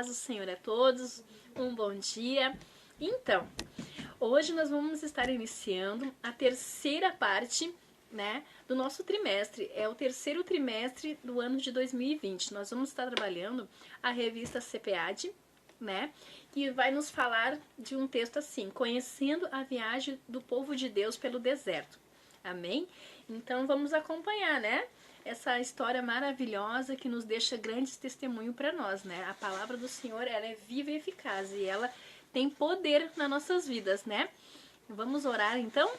do Senhor a todos, um bom dia. Então, hoje nós vamos estar iniciando a terceira parte, né, do nosso trimestre. É o terceiro trimestre do ano de 2020. Nós vamos estar trabalhando a revista CPAD, né, que vai nos falar de um texto assim: conhecendo a viagem do povo de Deus pelo deserto. Amém? Então vamos acompanhar, né? Essa história maravilhosa que nos deixa grandes testemunho para nós, né? A palavra do Senhor, ela é viva e eficaz e ela tem poder nas nossas vidas, né? Vamos orar então?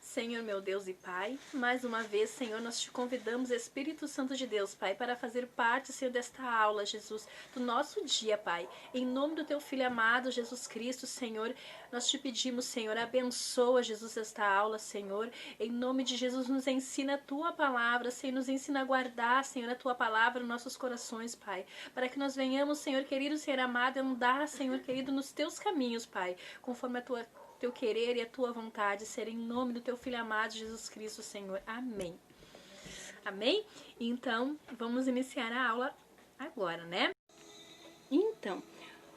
Senhor, meu Deus e Pai, mais uma vez, Senhor, nós te convidamos, Espírito Santo de Deus, Pai, para fazer parte, Senhor, desta aula, Jesus, do nosso dia, Pai. Em nome do Teu Filho amado, Jesus Cristo, Senhor, nós te pedimos, Senhor, abençoa, Jesus, esta aula, Senhor. Em nome de Jesus, nos ensina a Tua palavra, Senhor, nos ensina a guardar, Senhor, a Tua palavra nos nossos corações, Pai. Para que nós venhamos, Senhor querido, Senhor amado, andar, Senhor querido, nos Teus caminhos, Pai, conforme a Teu querer e a Tua vontade, ser em nome do Teu Filho amado, Jesus Cristo, Senhor. Amém. Amém? Então, vamos iniciar a aula agora, né? Então,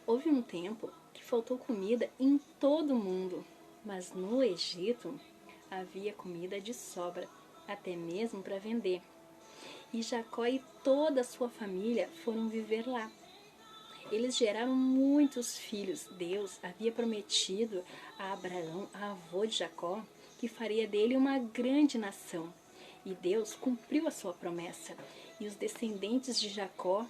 houve um tempo que faltou comida em todo o mundo, mas no Egito havia comida de sobra, até mesmo para vender. E Jacó e toda a sua família foram viver lá. Eles geraram muitos filhos. Deus havia prometido a Abraão, avô de Jacó, que faria dele uma grande nação. E Deus cumpriu a sua promessa. E os descendentes de Jacó,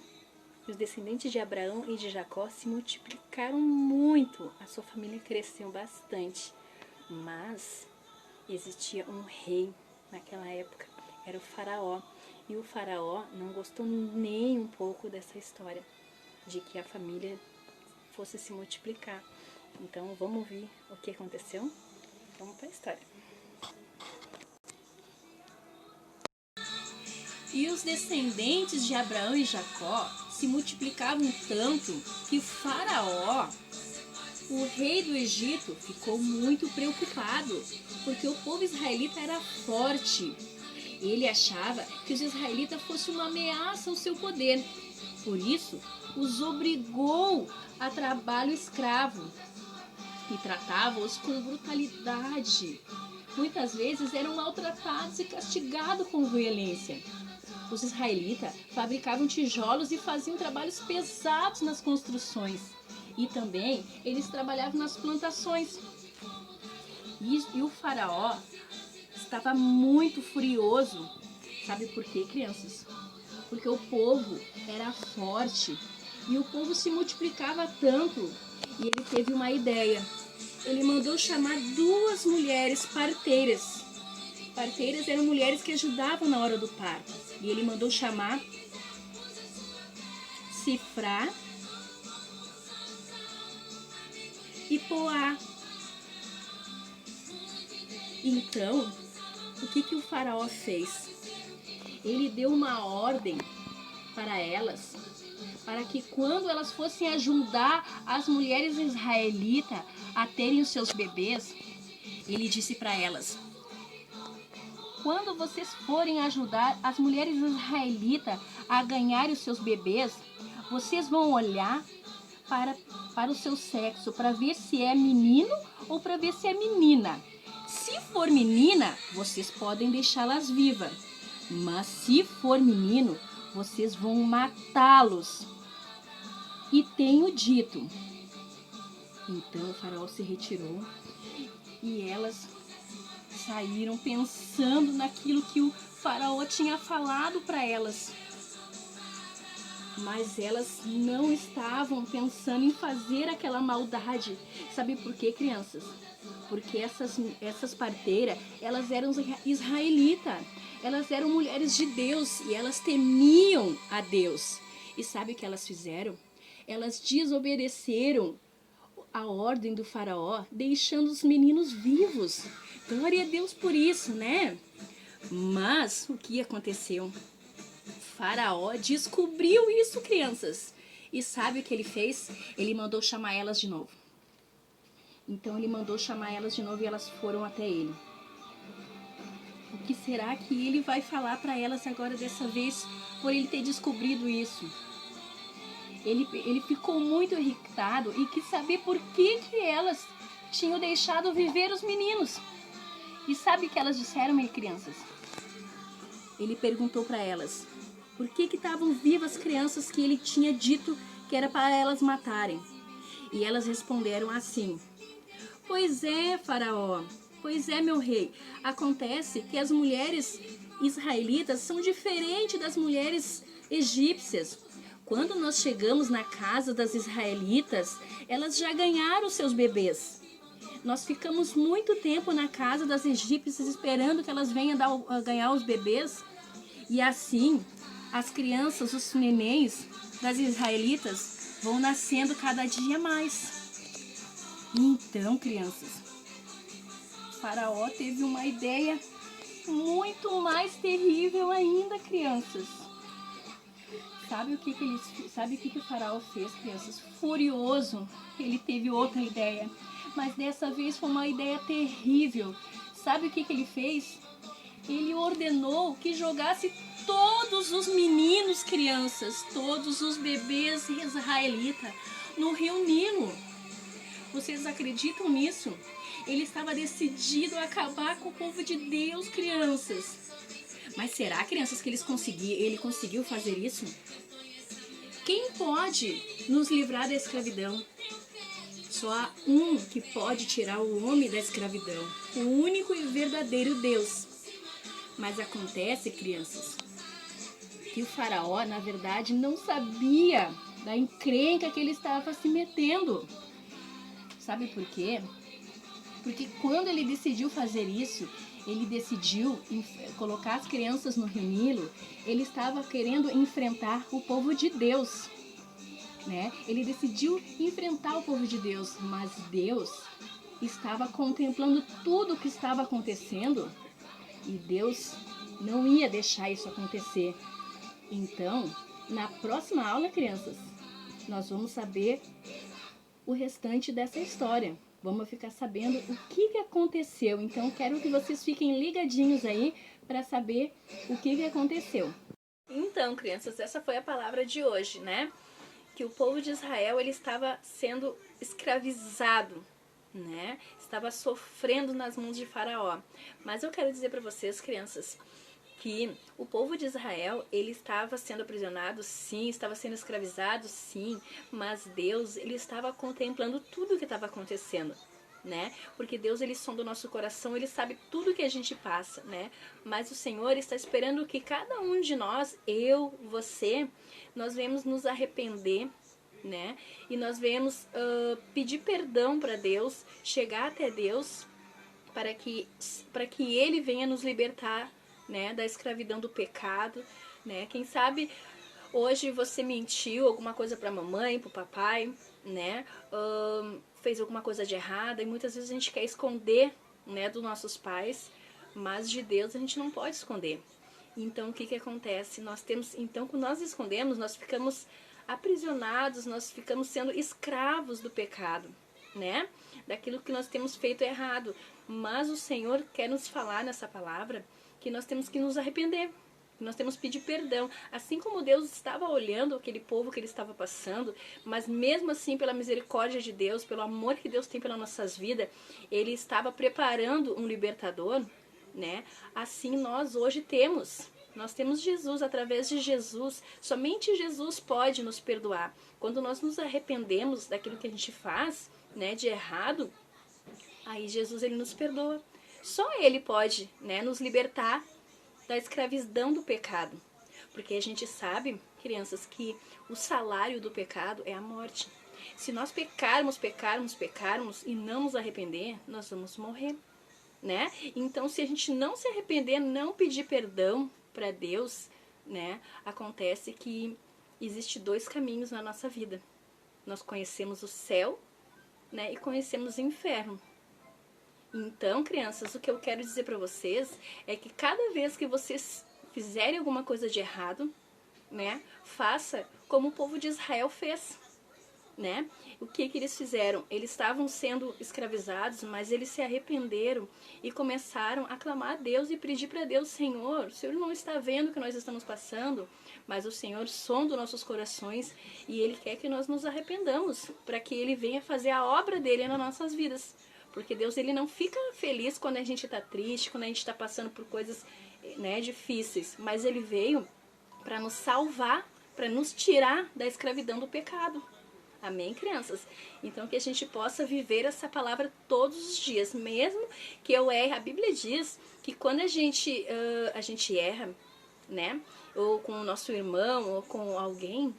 os descendentes de Abraão e de Jacó se multiplicaram muito. A sua família cresceu bastante. Mas existia um rei naquela época, era o Faraó. E o Faraó não gostou nem um pouco dessa história, de que a família fosse se multiplicar. Então vamos ouvir o que aconteceu? Vamos para a história. E os descendentes de Abraão e Jacó se multiplicavam tanto que Faraó, o rei do Egito, ficou muito preocupado, porque o povo israelita era forte. Ele achava que os israelitas fossem uma ameaça ao seu poder. Por isso, os obrigou a trabalho escravo e tratava-os com brutalidade. Muitas vezes eram maltratados e castigados com violência. Os israelitas fabricavam tijolos e faziam trabalhos pesados nas construções. E também eles trabalhavam nas plantações. E o faraó estava muito furioso. Sabe por quê, crianças? Porque o povo era forte e o povo se multiplicava tanto. E ele teve uma ideia. Ele mandou chamar 2 mulheres parteiras. Parteiras eram mulheres que ajudavam na hora do parto. E ele mandou chamar Sifrá e Poá. Então, o que o faraó fez? Ele deu uma ordem para elas, para que quando elas fossem ajudar as mulheres israelitas a terem os seus bebês, ele disse para elas: quando vocês forem ajudar as mulheres israelitas a ganharem os seus bebês, vocês vão olhar para o seu sexo, para ver se é menino ou para ver se é menina. Se for menina, vocês podem deixá-las vivas. Mas se for menino, vocês vão matá-los. E tenho dito. Então o faraó se retirou e elas saíram pensando naquilo que o faraó tinha falado para elas. Mas elas não estavam pensando em fazer aquela maldade. Sabe por quê, crianças? Porque essas parteiras, elas eram israelitas. Elas eram mulheres de Deus e elas temiam a Deus. E sabe o que elas fizeram? Elas desobedeceram a ordem do faraó, deixando os meninos vivos. Glória a Deus por isso, né? Mas o que aconteceu? Faraó descobriu isso, crianças. E sabe o que ele fez? Ele mandou chamar elas de novo. Então ele mandou chamar elas de novo e elas foram até ele. O que será que ele vai falar para elas agora dessa vez, por ele ter descobrido isso? Ele ficou muito irritado e quis saber por que elas tinham deixado viver os meninos. E sabe o que elas disseram, minhas crianças? Ele perguntou para elas por que estavam vivas as crianças que ele tinha dito que era para elas matarem. E elas responderam assim: pois é, faraó, pois é, meu rei, acontece que as mulheres israelitas são diferentes das mulheres egípcias. Quando nós chegamos na casa das israelitas, elas já ganharam seus bebês. Nós ficamos muito tempo na casa das egípcias esperando que elas venham ganhar os bebês. E assim, as crianças, os nenéns das israelitas vão nascendo cada dia mais. Então, crianças, Faraó teve uma ideia muito mais terrível ainda, crianças. Sabe o que o Faraó fez, crianças? Furioso, ele teve outra ideia, mas dessa vez foi uma ideia terrível. Sabe o que ele fez? Ele ordenou que jogasse todos os meninos, crianças, todos os bebês israelitas no rio Nilo. Vocês acreditam nisso? Ele estava decidido a acabar com o povo de Deus, crianças. Mas será, crianças, que ele conseguiu fazer isso? Quem pode nos livrar da escravidão? Só há um que pode tirar o homem da escravidão, o único e verdadeiro Deus. Mas acontece, crianças, que o faraó, na verdade, não sabia da encrenca que ele estava se metendo. Sabe por quê? Porque quando ele decidiu fazer isso, ele decidiu colocar as crianças no Rio Nilo, ele estava querendo enfrentar o povo de Deus, né? Ele decidiu enfrentar o povo de Deus, mas Deus estava contemplando tudo o que estava acontecendo e Deus não ia deixar isso acontecer. Então, na próxima aula, crianças, nós vamos saber o restante dessa história. Vamos ficar sabendo o que aconteceu. Então, quero que vocês fiquem ligadinhos aí para saber o que aconteceu. Então, crianças, essa foi a palavra de hoje, né? Que o povo de Israel, ele estava sendo escravizado, né? Estava sofrendo nas mãos de Faraó. Mas eu quero dizer para vocês, crianças, que o povo de Israel, ele estava sendo aprisionado, sim, estava sendo escravizado, sim, mas Deus, ele estava contemplando tudo o que estava acontecendo, né? Porque Deus, ele sonda o nosso coração, ele sabe tudo que a gente passa, né? Mas o Senhor está esperando que cada um de nós, eu, você, nós venhamos nos arrepender, né? E nós venhamos pedir perdão para Deus, chegar até Deus, para que Ele venha nos libertar, né, da escravidão do pecado, né? Quem sabe hoje você mentiu alguma coisa para a mamãe, para o papai, né? Fez alguma coisa de errada e muitas vezes a gente quer esconder, né, dos nossos pais, mas de Deus a gente não pode esconder. Então o que acontece? Quando nós escondemos, nós ficamos aprisionados, nós ficamos sendo escravos do pecado, né? Daquilo que nós temos feito errado. Mas o Senhor quer nos falar nessa palavra que nós temos que nos arrepender, que nós temos que pedir perdão. Assim como Deus estava olhando aquele povo que ele estava passando, mas mesmo assim, pela misericórdia de Deus, pelo amor que Deus tem pelas nossas vidas, ele estava preparando um libertador, né? Assim nós hoje temos. Nós temos Jesus, através de Jesus. Somente Jesus pode nos perdoar. Quando nós nos arrependemos daquilo que a gente faz, né, de errado, aí Jesus, ele nos perdoa. Só Ele pode, né, nos libertar da escravidão do pecado. Porque a gente sabe, crianças, que o salário do pecado é a morte. Se nós pecarmos e não nos arrepender, nós vamos morrer, né? Então, se a gente não se arrepender, não pedir perdão para Deus, né, acontece que existe dois caminhos na nossa vida. Nós conhecemos o céu, né, e conhecemos o inferno. Então, crianças, o que eu quero dizer para vocês é que cada vez que vocês fizerem alguma coisa de errado, né, faça como o povo de Israel fez. né? O que eles fizeram? Eles estavam sendo escravizados, mas eles se arrependeram e começaram a clamar a Deus e pedir para Deus: Senhor, o Senhor não está vendo o que nós estamos passando, mas o Senhor sonda nossos corações e Ele quer que nós nos arrependamos, para que Ele venha fazer a obra dele nas nossas vidas. Porque Deus, Ele não fica feliz quando a gente está triste, quando a gente está passando por coisas, né, difíceis, mas Ele veio para nos salvar, para nos tirar da escravidão do pecado. Amém, crianças? Então, que a gente possa viver essa palavra todos os dias, mesmo que eu erre. A Bíblia diz que quando a gente erra, né, ou com o nosso irmão, ou com alguém,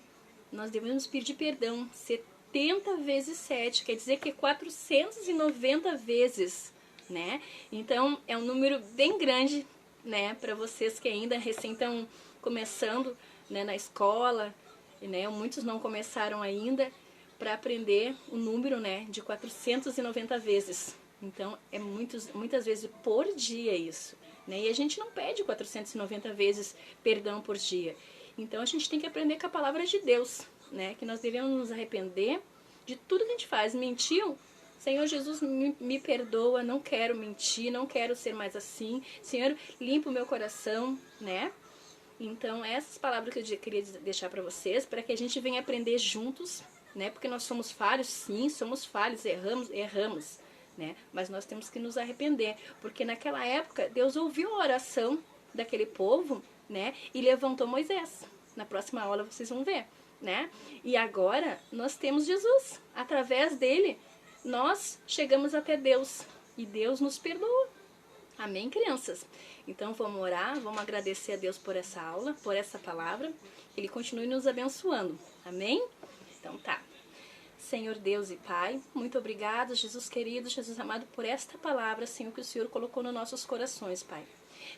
nós devemos pedir perdão 70 vezes 7, quer dizer que 490 vezes, né? Então, é um número bem grande, né, para vocês que ainda recém estão começando, né, na escola, né, muitos não começaram ainda, para aprender o número, né, de 490 vezes. Então, é muitas vezes por dia isso, né? E a gente não pede 490 vezes perdão por dia. Então, a gente tem que aprender com a palavra de Deus, né? Que nós devemos nos arrepender de tudo que a gente faz. Mentiu? Senhor Jesus, me perdoa, não quero mentir, não quero ser mais assim. Senhor, limpa o meu coração, né? Então, essas palavras que eu queria deixar para vocês, para que a gente venha aprender juntos, né? Porque nós somos falhos, sim, somos falhos, erramos, né? Mas nós temos que nos arrepender, porque naquela época Deus ouviu a oração daquele povo, né? E levantou Moisés. Na próxima aula vocês vão ver, né? E agora nós temos Jesus. Através dele, nós chegamos até Deus e Deus nos perdoa. Amém, crianças? Então vamos orar, vamos agradecer a Deus por essa aula, por essa palavra. Que Ele continue nos abençoando. Amém? Então tá. Senhor Deus e Pai, muito obrigado, Jesus querido, Jesus amado, por esta palavra, Senhor, que o Senhor colocou nos nossos corações, Pai.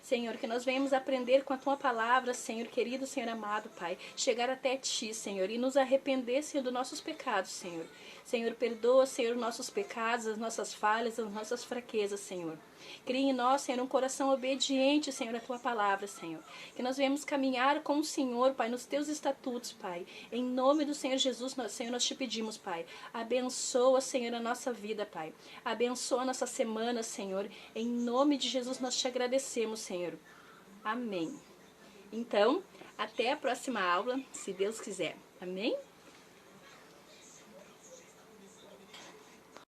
Senhor, que nós venhamos aprender com a Tua palavra, Senhor querido, Senhor amado, Pai. Chegar até Ti, Senhor, e nos arrepender, Senhor, dos nossos pecados, Senhor. Senhor, perdoa, Senhor, os nossos pecados, as nossas falhas, as nossas fraquezas, Senhor. Cria em nós, Senhor, um coração obediente, Senhor, à Tua palavra, Senhor. Que nós venhamos caminhar com o Senhor, Pai, nos Teus estatutos, Pai. Em nome do Senhor Jesus, Senhor, nós te pedimos, Pai. Abençoa, Senhor, a nossa vida, Pai. Abençoa a nossa semana, Senhor. Em nome de Jesus, nós te agradecemos, Senhor. Amém. Então, até a próxima aula, se Deus quiser. Amém?